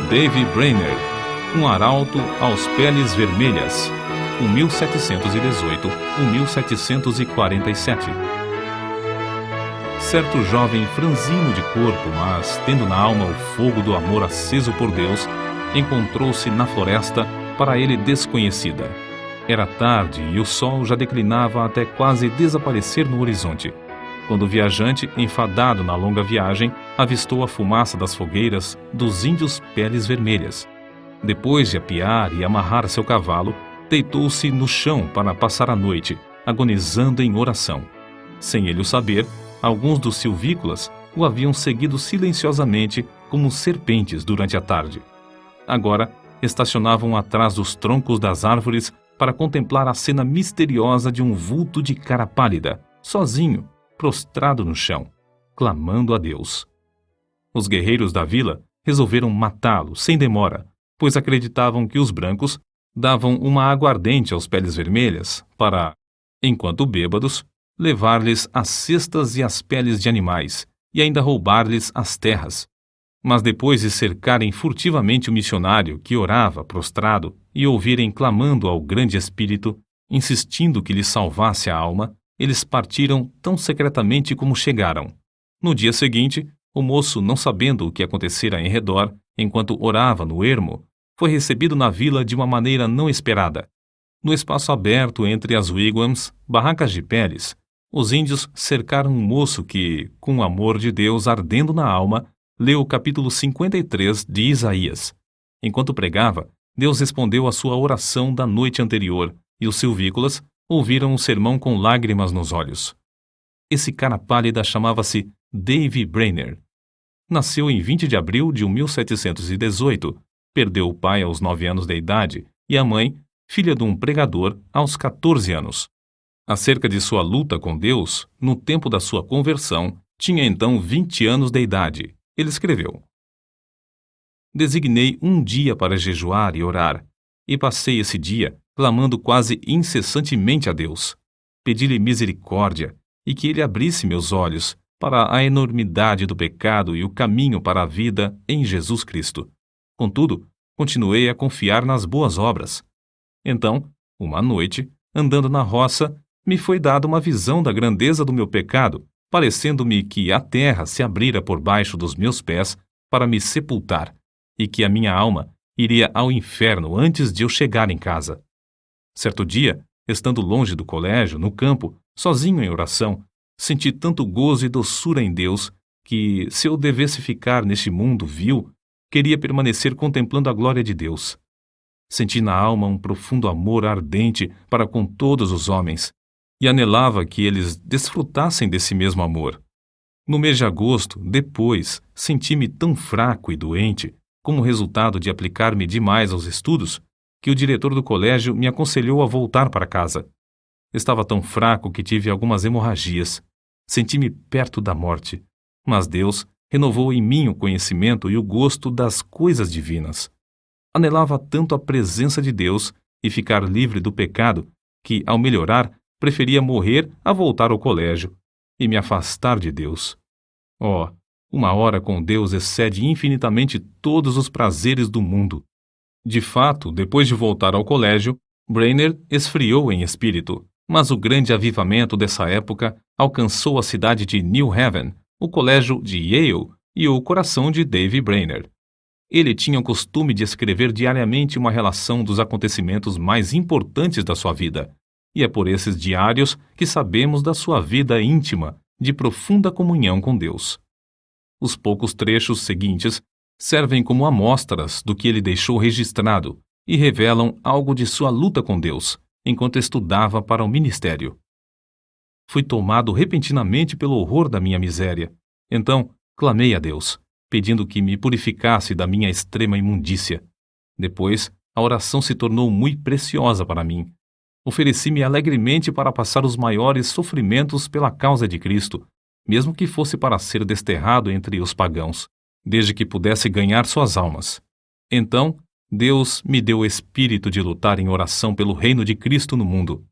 Davy Brainerd, um arauto aos peles vermelhas, 1718-1747. Certo jovem franzino de corpo, mas tendo na alma o fogo do amor aceso por Deus, encontrou-se na floresta para ele desconhecida. Era tarde e o sol já declinava até quase desaparecer no horizonte, quando o viajante, enfadado na longa viagem, avistou a fumaça das fogueiras dos índios peles vermelhas. Depois de apiar e amarrar seu cavalo, deitou-se no chão para passar a noite, agonizando em oração. Sem ele o saber, alguns dos silvícolas o haviam seguido silenciosamente como serpentes durante a tarde. Agora, estacionavam atrás dos troncos das árvores para contemplar a cena misteriosa de um vulto de cara pálida, sozinho, prostrado no chão, clamando a Deus. Os guerreiros da vila resolveram matá-lo sem demora, pois acreditavam que os brancos davam uma aguardente aos peles vermelhas para, enquanto bêbados, levar-lhes as cestas e as peles de animais e ainda roubar-lhes as terras. Mas depois de cercarem furtivamente o missionário que orava prostrado e ouvirem clamando ao grande espírito, insistindo que lhe salvasse a alma, eles partiram tão secretamente como chegaram. No dia seguinte, o moço, não sabendo o que acontecera em redor, enquanto orava no ermo, foi recebido na vila de uma maneira não esperada. No espaço aberto entre as wigwams, barracas de peles, os índios cercaram um moço que, com o amor de Deus ardendo na alma, leu o capítulo 53 de Isaías. Enquanto pregava, Deus respondeu à sua oração da noite anterior, e os silvícolas ouviram o sermão com lágrimas nos olhos. Esse cara pálida chamava-se Davy Brainerd. Nasceu em 20 de abril de 1718, perdeu o pai aos 9 anos de idade e a mãe, filha de um pregador, aos 14 anos. Acerca de sua luta com Deus, no tempo da sua conversão, tinha então 20 anos de idade. Ele escreveu: Designei um dia para jejuar e orar, e passei esse dia clamando quase incessantemente a Deus. Pedi-lhe misericórdia e que ele abrisse meus olhos para a enormidade do pecado e o caminho para a vida em Jesus Cristo. Contudo, continuei a confiar nas boas obras. Então, uma noite, andando na roça, me foi dada uma visão da grandeza do meu pecado, parecendo-me que a terra se abrira por baixo dos meus pés para me sepultar, e que a minha alma iria ao inferno antes de eu chegar em casa. Certo dia, estando longe do colégio, no campo, sozinho em oração, senti tanto gozo e doçura em Deus que, se eu devesse ficar neste mundo vil, queria permanecer contemplando a glória de Deus. Senti na alma um profundo amor ardente para com todos os homens, e anelava que eles desfrutassem desse mesmo amor. No mês de agosto, depois, senti-me tão fraco e doente, como resultado de aplicar-me demais aos estudos, que o diretor do colégio me aconselhou a voltar para casa. Estava tão fraco que tive algumas hemorragias. Senti-me perto da morte, mas Deus renovou em mim o conhecimento e o gosto das coisas divinas. Anelava tanto a presença de Deus e ficar livre do pecado que, ao melhorar, preferia morrer a voltar ao colégio e me afastar de Deus. Oh, uma hora com Deus excede infinitamente todos os prazeres do mundo. De fato, depois de voltar ao colégio, Brainerd esfriou em espírito, mas o grande avivamento dessa época alcançou a cidade de New Haven, o colégio de Yale e o coração de Davy Brainerd. Ele tinha o costume de escrever diariamente uma relação dos acontecimentos mais importantes da sua vida, e é por esses diários que sabemos da sua vida íntima, de profunda comunhão com Deus. Os poucos trechos seguintes servem como amostras do que ele deixou registrado e revelam algo de sua luta com Deus, enquanto estudava para o ministério. Fui tomado repentinamente pelo horror da minha miséria. Então, clamei a Deus, pedindo que me purificasse da minha extrema imundícia. Depois, a oração se tornou muito preciosa para mim. Ofereci-me alegremente para passar os maiores sofrimentos pela causa de Cristo, mesmo que fosse para ser desterrado entre os pagãos, desde que pudesse ganhar suas almas. Então, Deus me deu o espírito de lutar em oração pelo reino de Cristo no mundo.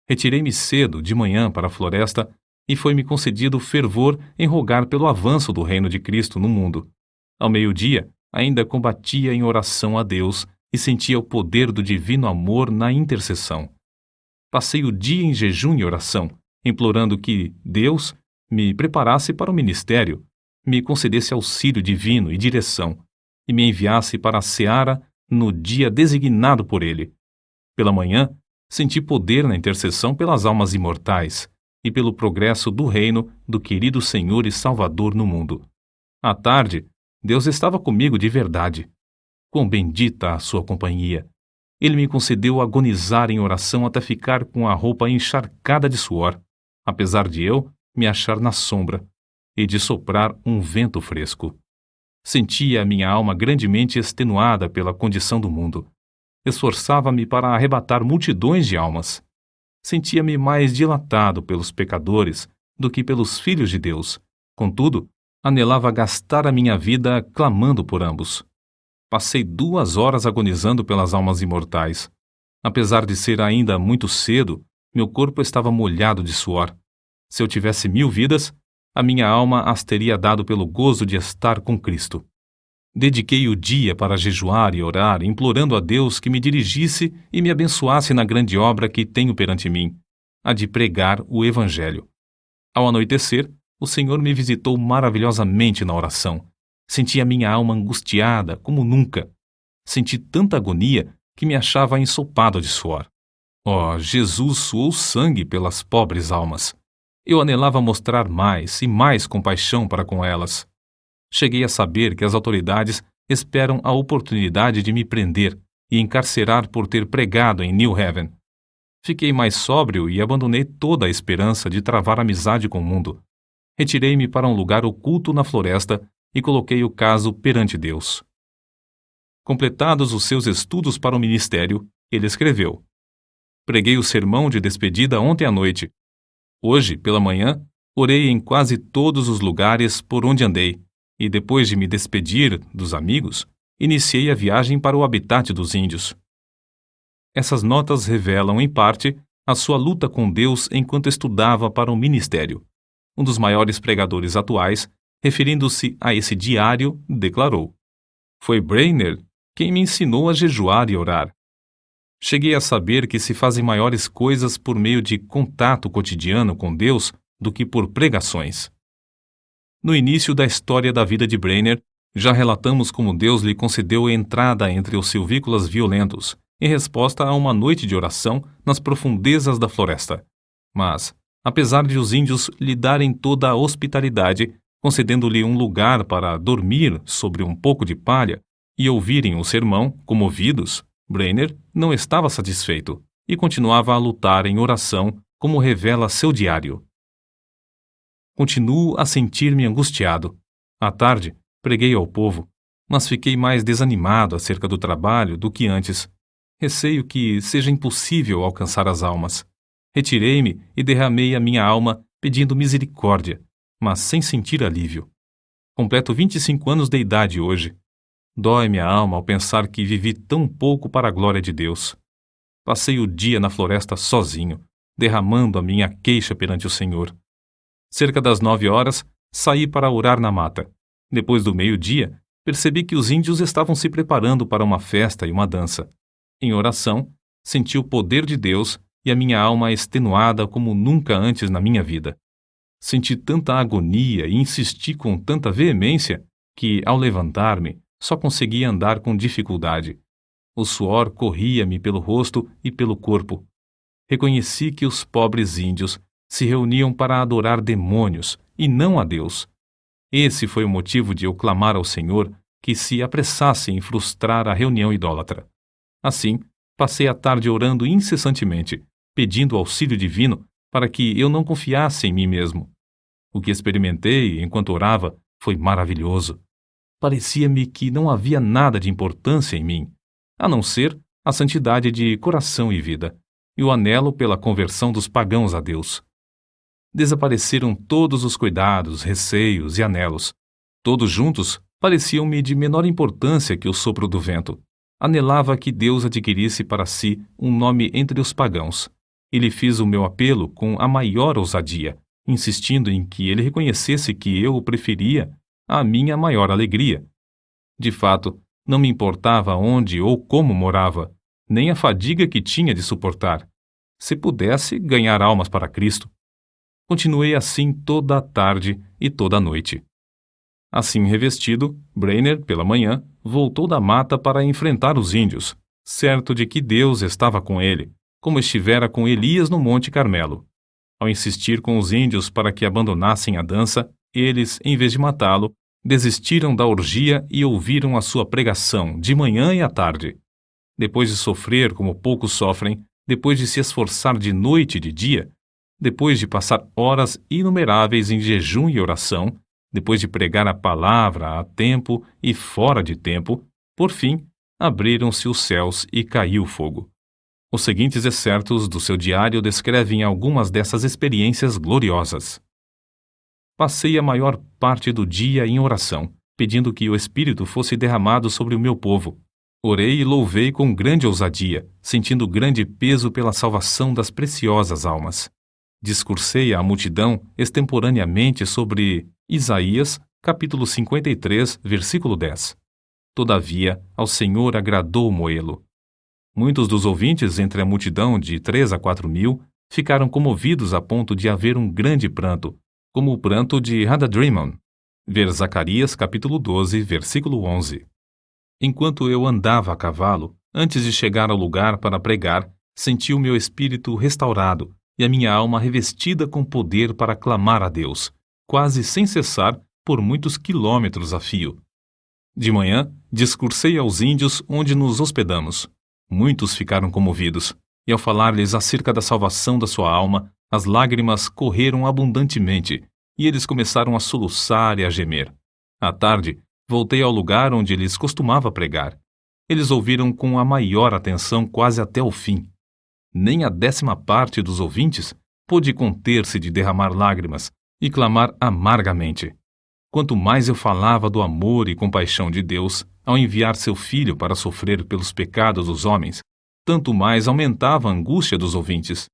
Retirei-me cedo, de manhã, para a floresta, e foi-me concedido fervor em rogar pelo avanço do reino de Cristo no mundo. Ao meio-dia, ainda combatia em oração a Deus e sentia o poder do divino amor na intercessão. Passei o dia em jejum e oração, implorando que Deus me preparasse para o ministério, me concedesse auxílio divino e direção, e me enviasse para a seara no dia designado por Ele. Pela manhã, senti poder na intercessão pelas almas imortais e pelo progresso do reino do querido Senhor e Salvador no mundo. À tarde, Deus estava comigo de verdade. Quão bendita a sua companhia! Ele me concedeu agonizar em oração até ficar com a roupa encharcada de suor, apesar de eu me achar na sombra e de soprar um vento fresco. Sentia a minha alma grandemente extenuada pela condição do mundo. Esforçava-me para arrebatar multidões de almas. Sentia-me mais dilatado pelos pecadores do que pelos filhos de Deus. Contudo, anelava gastar a minha vida clamando por ambos. Passei 2 horas agonizando pelas almas imortais. Apesar de ser ainda muito cedo, meu corpo estava molhado de suor. Se eu tivesse 1000 vidas, a minha alma as teria dado pelo gozo de estar com Cristo. Dediquei o dia para jejuar e orar, implorando a Deus que me dirigisse e me abençoasse na grande obra que tenho perante mim, a de pregar o Evangelho. Ao anoitecer, o Senhor me visitou maravilhosamente na oração. Senti a minha alma angustiada como nunca. Senti tanta agonia que me achava ensopado de suor. Oh, Jesus suou sangue pelas pobres almas. Eu anelava mostrar mais e mais compaixão para com elas. Cheguei a saber que as autoridades esperam a oportunidade de me prender e encarcerar por ter pregado em New Haven. Fiquei mais sóbrio e abandonei toda a esperança de travar amizade com o mundo. Retirei-me para um lugar oculto na floresta e coloquei o caso perante Deus. Completados os seus estudos para o ministério, ele escreveu: Preguei o sermão de despedida ontem à noite. Hoje, pela manhã, orei em quase todos os lugares por onde andei, e depois de me despedir dos amigos, iniciei a viagem para o habitat dos índios. Essas notas revelam, em parte, a sua luta com Deus enquanto estudava para o ministério. Um dos maiores pregadores atuais, referindo-se a esse diário, declarou: Foi Brainerd quem me ensinou a jejuar e orar. Cheguei a saber que se fazem maiores coisas por meio de contato cotidiano com Deus do que por pregações. No início da história da vida de Brainerd, já relatamos como Deus lhe concedeu entrada entre os silvícolas violentos, em resposta a uma noite de oração nas profundezas da floresta. Mas, apesar de os índios lhe darem toda a hospitalidade, concedendo-lhe um lugar para dormir sobre um pouco de palha e ouvirem o sermão, comovidos, Brainerd não estava satisfeito e continuava a lutar em oração, como revela seu diário. Continuo a sentir-me angustiado. À tarde, preguei ao povo, mas fiquei mais desanimado acerca do trabalho do que antes. Receio que seja impossível alcançar as almas. Retirei-me e derramei a minha alma pedindo misericórdia, mas sem sentir alívio. Completo 25 anos de idade hoje. Dói-me a alma ao pensar que vivi tão pouco para a glória de Deus. Passei o dia na floresta sozinho, derramando a minha queixa perante o Senhor. Cerca das 9 horas, saí para orar na mata. Depois do meio-dia, percebi que os índios estavam se preparando para uma festa e uma dança. Em oração, senti o poder de Deus e a minha alma extenuada como nunca antes na minha vida. Senti tanta agonia e insisti com tanta veemência que, ao levantar-me, só conseguia andar com dificuldade. O suor corria-me pelo rosto e pelo corpo. Reconheci que os pobres índios se reuniam para adorar demônios e não a Deus. Esse foi o motivo de eu clamar ao Senhor que se apressasse em frustrar a reunião idólatra. Assim, passei a tarde orando incessantemente, pedindo auxílio divino para que eu não confiasse em mim mesmo. O que experimentei enquanto orava foi maravilhoso. Parecia-me que não havia nada de importância em mim, a não ser a santidade de coração e vida, e o anelo pela conversão dos pagãos a Deus. Desapareceram todos os cuidados, receios e anelos. Todos juntos pareciam-me de menor importância que o sopro do vento. Anelava que Deus adquirisse para si um nome entre os pagãos, e lhe fiz o meu apelo com a maior ousadia, insistindo em que ele reconhecesse que eu o preferia à minha maior alegria. De fato, não me importava onde ou como morava, nem a fadiga que tinha de suportar. Se pudesse ganhar almas para Cristo. Continuei assim toda a tarde e toda a noite. Assim revestido, Brainerd, pela manhã, voltou da mata para enfrentar os índios, certo de que Deus estava com ele, como estivera com Elias no Monte Carmelo. Ao insistir com os índios para que abandonassem a dança, eles, em vez de matá-lo, desistiram da orgia e ouviram a sua pregação de manhã e à tarde. Depois de sofrer como poucos sofrem, depois de se esforçar de noite e de dia, depois de passar horas inumeráveis em jejum e oração, depois de pregar a palavra a tempo e fora de tempo, por fim, abriram-se os céus e caiu fogo. Os seguintes excertos do seu diário descrevem algumas dessas experiências gloriosas. Passei a maior parte do dia em oração, pedindo que o Espírito fosse derramado sobre o meu povo. Orei e louvei com grande ousadia, sentindo grande peso pela salvação das preciosas almas. Discursei à multidão extemporaneamente sobre Isaías, capítulo 53, versículo 10. Todavia, ao Senhor agradou Moê-lo. Muitos dos ouvintes entre a multidão de 3 a 4 mil ficaram comovidos a ponto de haver um grande pranto, como o pranto de Hadadrimon. Ver Zacarias, capítulo 12, versículo 11. Enquanto eu andava a cavalo, antes de chegar ao lugar para pregar, senti o meu espírito restaurado e a minha alma revestida com poder para clamar a Deus, quase sem cessar por muitos quilômetros a fio. De manhã, discursei aos índios onde nos hospedamos. Muitos ficaram comovidos, e ao falar-lhes acerca da salvação da sua alma, as lágrimas correram abundantemente, e eles começaram a soluçar e a gemer. À tarde, voltei ao lugar onde lhes costumava pregar. Eles ouviram com a maior atenção quase até o fim. Nem a 10ª parte dos ouvintes pôde conter-se de derramar lágrimas e clamar amargamente. Quanto mais eu falava do amor e compaixão de Deus ao enviar seu Filho para sofrer pelos pecados dos homens, tanto mais aumentava a angústia dos ouvintes.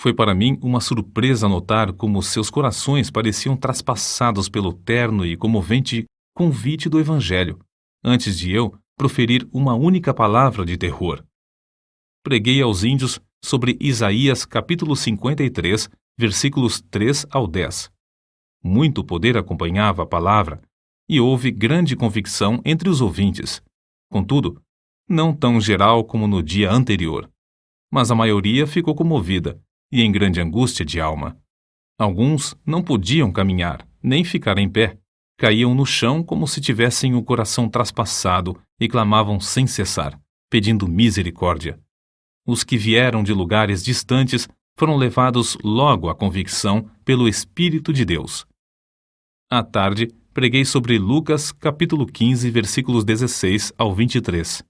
Foi para mim uma surpresa notar como seus corações pareciam traspassados pelo terno e comovente convite do Evangelho, antes de eu proferir uma única palavra de terror. Preguei aos índios sobre Isaías capítulo 53, versículos 3 ao 10. Muito poder acompanhava a palavra, e houve grande convicção entre os ouvintes. Contudo, não tão geral como no dia anterior. Mas a maioria ficou comovida e em grande angústia de alma. Alguns não podiam caminhar, nem ficar em pé. Caíam no chão como se tivessem o coração traspassado e clamavam sem cessar, pedindo misericórdia. Os que vieram de lugares distantes foram levados logo à convicção pelo Espírito de Deus. À tarde, preguei sobre Lucas, capítulo 15, versículos 16 ao 23.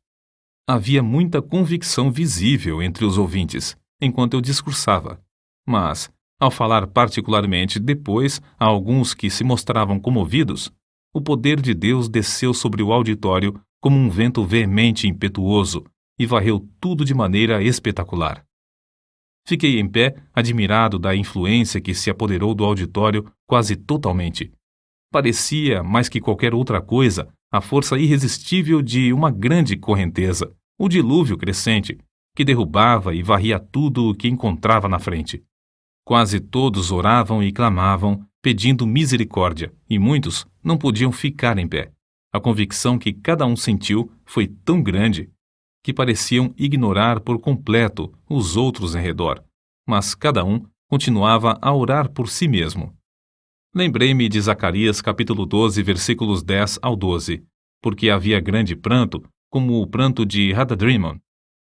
Havia muita convicção visível entre os ouvintes, enquanto eu discursava. Mas, ao falar particularmente depois a alguns que se mostravam comovidos, o poder de Deus desceu sobre o auditório como um vento veemente e impetuoso e varreu tudo de maneira espetacular. Fiquei em pé, admirado da influência que se apoderou do auditório quase totalmente. Parecia, mais que qualquer outra coisa, a força irresistível de uma grande correnteza, o dilúvio crescente, que derrubava e varria tudo o que encontrava na frente. Quase todos oravam e clamavam, pedindo misericórdia, e muitos não podiam ficar em pé. A convicção que cada um sentiu foi tão grande que pareciam ignorar por completo os outros em redor, mas cada um continuava a orar por si mesmo. Lembrei-me de Zacarias capítulo 12, versículos 10 ao 12, porque havia grande pranto, como o pranto de Hadadrimon,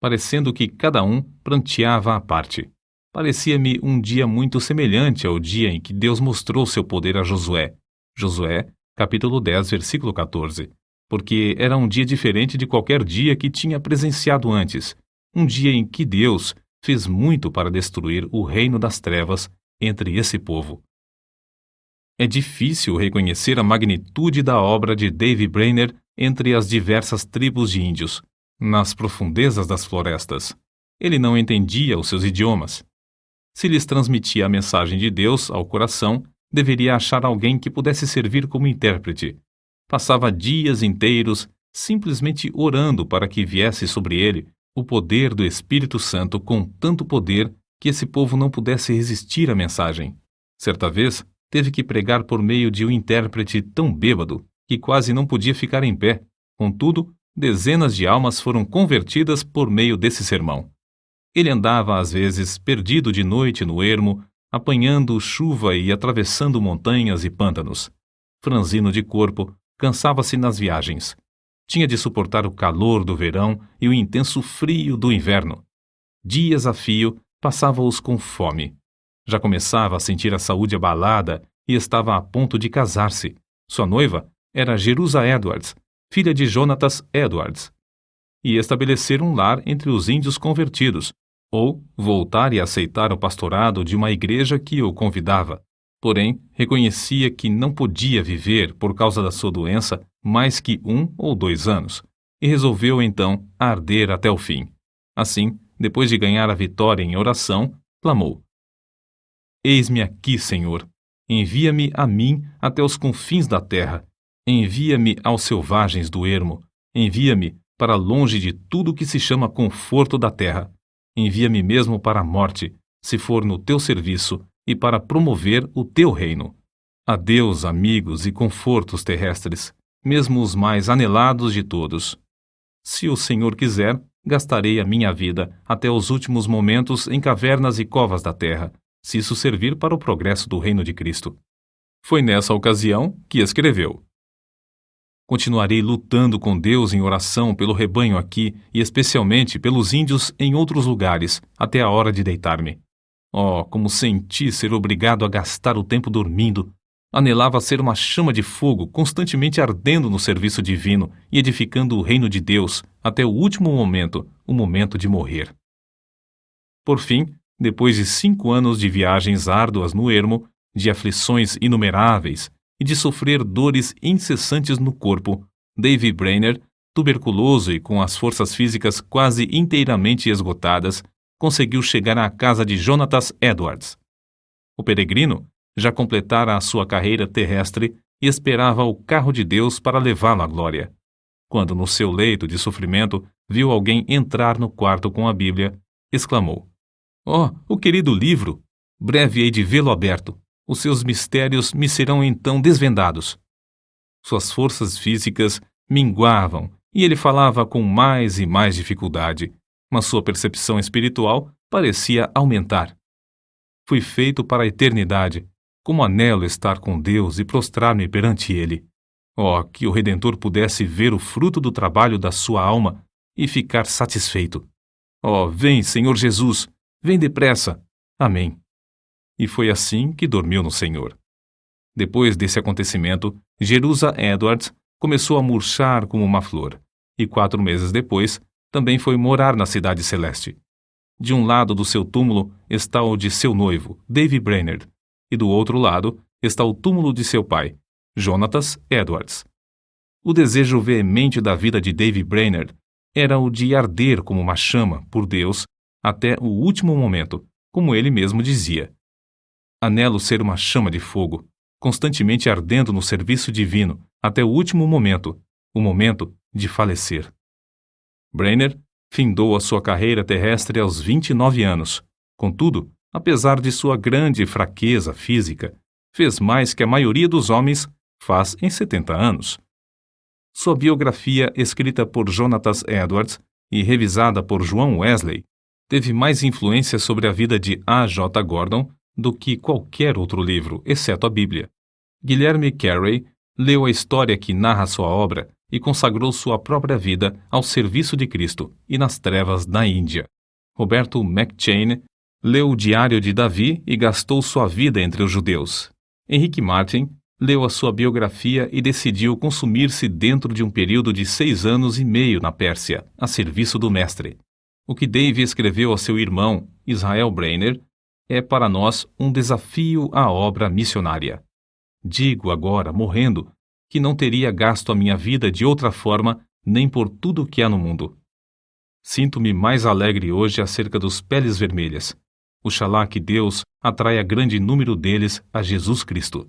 parecendo que cada um pranteava à parte. Parecia-me um dia muito semelhante ao dia em que Deus mostrou seu poder a Josué. Josué, capítulo 10, versículo 14. Porque era um dia diferente de qualquer dia que tinha presenciado antes, um dia em que Deus fez muito para destruir o reino das trevas entre esse povo. É difícil reconhecer a magnitude da obra de David Brainerd entre as diversas tribos de índios, nas profundezas das florestas. Ele não entendia os seus idiomas. Se lhes transmitia a mensagem de Deus ao coração, deveria achar alguém que pudesse servir como intérprete. Passava dias inteiros simplesmente orando para que viesse sobre ele o poder do Espírito Santo com tanto poder que esse povo não pudesse resistir à mensagem. Certa vez, teve que pregar por meio de um intérprete tão bêbado que quase não podia ficar em pé. Contudo, dezenas de almas foram convertidas por meio desse sermão. Ele andava, às vezes, perdido de noite no ermo, apanhando chuva e atravessando montanhas e pântanos. Franzino de corpo, cansava-se nas viagens. Tinha de suportar o calor do verão e o intenso frio do inverno. Dias a fio, passava-os com fome. Já começava a sentir a saúde abalada e estava a ponto de casar-se. Sua noiva era Jerusa Edwards, filha de Jonatas Edwards, e estabelecer um lar entre os índios convertidos, ou voltar e aceitar o pastorado de uma igreja que o convidava. Porém, reconhecia que não podia viver, por causa da sua doença, mais que 1 ou 2 anos, e resolveu então arder até o fim. Assim, depois de ganhar a vitória em oração, clamou: Eis-me aqui, Senhor. Envia-me a mim até os confins da terra. Envia-me aos selvagens do ermo. Envia-me para longe de tudo que se chama conforto da terra. Envia-me mesmo para a morte, se for no teu serviço, e para promover o teu reino. Adeus, amigos e confortos terrestres, mesmo os mais anelados de todos. Se o Senhor quiser, gastarei a minha vida até os últimos momentos em cavernas e covas da terra, se isso servir para o progresso do reino de Cristo. Foi nessa ocasião que escreveu: Continuarei lutando com Deus em oração pelo rebanho aqui e especialmente pelos índios em outros lugares, até a hora de deitar-me. Oh, como senti ser obrigado a gastar o tempo dormindo! Anelava ser uma chama de fogo constantemente ardendo no serviço divino e edificando o reino de Deus até o último momento, o momento de morrer. Por fim, depois de 5 anos de viagens árduas no ermo, de aflições inumeráveis e de sofrer dores incessantes no corpo, Davy Brainerd, tuberculoso e com as forças físicas quase inteiramente esgotadas, conseguiu chegar à casa de Jonatas Edwards. O peregrino já completara a sua carreira terrestre e esperava o carro de Deus para levá-lo à glória. Quando no seu leito de sofrimento viu alguém entrar no quarto com a Bíblia, exclamou: Oh, o querido livro! Breve hei de vê-lo aberto. Os seus mistérios me serão então desvendados. Suas forças físicas minguavam e ele falava com mais e mais dificuldade, mas sua percepção espiritual parecia aumentar. Fui feito para a eternidade. Como anelo estar com Deus e prostrar-me perante Ele. Oh, que o Redentor pudesse ver o fruto do trabalho da sua alma e ficar satisfeito. Oh, vem, Senhor Jesus, vem depressa. Amém. E foi assim que dormiu no Senhor. Depois desse acontecimento, Jerusa Edwards começou a murchar como uma flor, e 4 meses depois, também foi morar na Cidade Celeste. De um lado do seu túmulo está o de seu noivo, Davy Brainerd, e do outro lado está o túmulo de seu pai, Jonatas Edwards. O desejo veemente da vida de Davy Brainerd era o de arder como uma chama por Deus até o último momento, como ele mesmo dizia. Anelo ser uma chama de fogo, constantemente ardendo no serviço divino até o último momento, o momento de falecer. Brainerd findou a sua carreira terrestre aos 29 anos. Contudo, apesar de sua grande fraqueza física, fez mais que a maioria dos homens faz em 70 anos. Sua biografia, escrita por Jonatas Edwards e revisada por João Wesley, teve mais influência sobre a vida de A. J. Gordon do que qualquer outro livro, exceto a Bíblia. Guilherme Carey leu a história que narra sua obra e consagrou sua própria vida ao serviço de Cristo e nas trevas da Índia. Roberto McCheyne leu o Diário de Davi e gastou sua vida entre os judeus. Henrique Martin leu a sua biografia e decidiu consumir-se dentro de um período de 6 anos e meio na Pérsia, a serviço do Mestre. O que Davy escreveu a seu irmão, Israel Brainerd, é para nós um desafio à obra missionária. Digo agora, morrendo, que não teria gasto a minha vida de outra forma nem por tudo o que há no mundo. Sinto-me mais alegre hoje acerca dos peles vermelhas. Oxalá que Deus atraia grande número deles a Jesus Cristo.